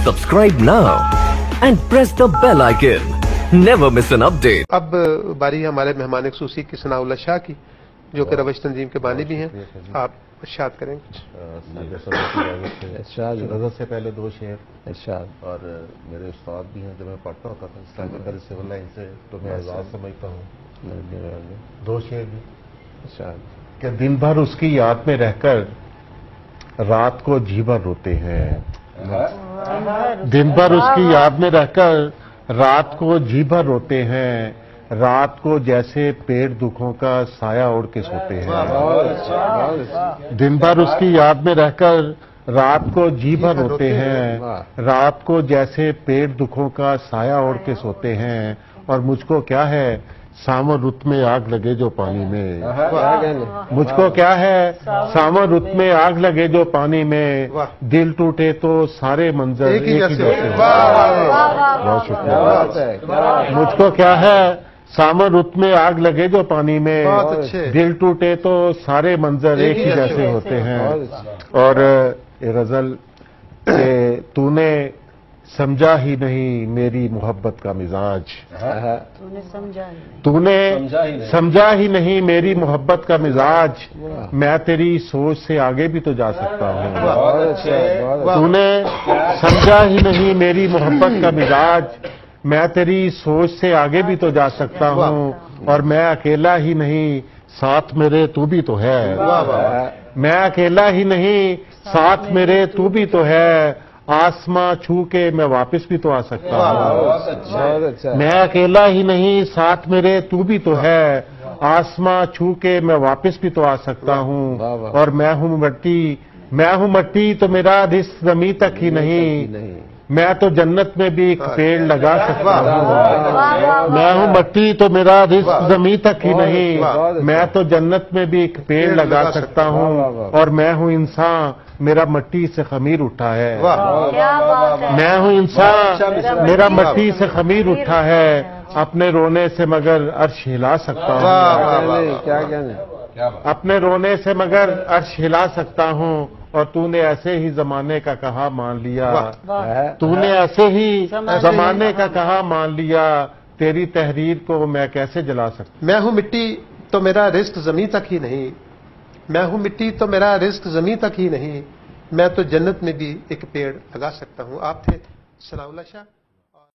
Subscribe now and press the bell icon. Never miss an update. اب باری ہمارے مہمان خصوصی کی ثناء اللہ شاہ کی، جو کہ روش تنظیم کے بانی بھی ہیں. آپ ارشاد کریں. رضا سے پہلے دو شعر ارشاد، اور میرے استاد بھی ہیں. جب میں پڑھتا ہوتا تھا اسلام سول لائن سے تو میں اعزاز سمجھتا ہوں. دو شعر بھی ارشاد کہ دن بھر اس کی یاد میں رہ کر رات کو جی بھر روتے ہیں. دن بھر اس کی یاد میں رہ کر رات کو جی بھر روتے ہیں. رات کو جیسے پیڑ دکھوں کا سایہ اوڑھ کے سوتے ہیں. دن بھر اس کی یاد میں رہ کر رات کو جی بھر روتے ہیں. رات کو جیسے پیڑ دکھوں کا سایہ اوڑھ کے سوتے ہیں. اور مجھ کو کیا ہے سامو رت میں آگ لگے جو پانی میں. مجھ کو کیا ہے سامو رت میں آگ لگے جو پانی میں. دل ٹوٹے تو سارے منظر ایک ہی جیسے ہوتے ہیں. بہت شکریہ. مجھ کو کیا ہے سامو رت میں آگ لگے جو پانی میں. دل ٹوٹے تو سارے منظر ایک ہی جیسے ہوتے ہیں. اور یہ غزل کہ تو نے سمجھا ہی نہیں میری محبت کا مزاج. تو نے سمجھا ہی نہیں میری محبت کا مزاج. میں تیری سوچ سے آگے بھی تو جا سکتا ہوں. تو نے سمجھا ہی نہیں میری محبت کا مزاج. میں تیری سوچ سے آگے بھی تو جا سکتا ہوں. اور میں اکیلا ہی نہیں ساتھ میرے تو بھی تو ہے. میں اکیلا ہی نہیں ساتھ میرے تو بھی تو ہے. آسماں چھو کے میں واپس بھی تو آ سکتا ہوں. میں اکیلا ہی نہیں ساتھ میرے تو بھی تو ہے. آسماں چھو کے میں واپس بھی تو آ سکتا ہوں. اور میں ہوں مٹی تو میرا رزق زمیں تک ہی نہیں. میں تو جنت میں بھی ایک پیڑ لگا سکتا ہوں. میں ہوں مٹی تو میرا رزق زمیں تک ہی نہیں. میں تو جنت میں بھی ایک پیڑ لگا سکتا ہوں. اور میں ہوں انسان میرا مٹی سے خمیر اٹھا ہے. میں ہوں انسان میرا مٹی سے خمیر اٹھا ہے. اپنے رونے سے مگر عرش ہلا سکتا ہوں. اپنے رونے سے مگر عرش ہلا سکتا ہوں. اور تو نے ایسے ہی زمانے کا کہا مان لیا. تو نے ایسے ہی زمانے کا کہا مان لیا. تیری تحریر کو میں کیسے جلا سکتا ہوں. میں ہوں مٹی تو میرا رزق زمیں تک ہی نہیں. میں ہوں مٹی تو میرا رزق زمیں تک ہی نہیں. میں تو جنت میں بھی ایک پیڑ لگا سکتا ہوں. آپ تھے ثناء اللہ شاہ.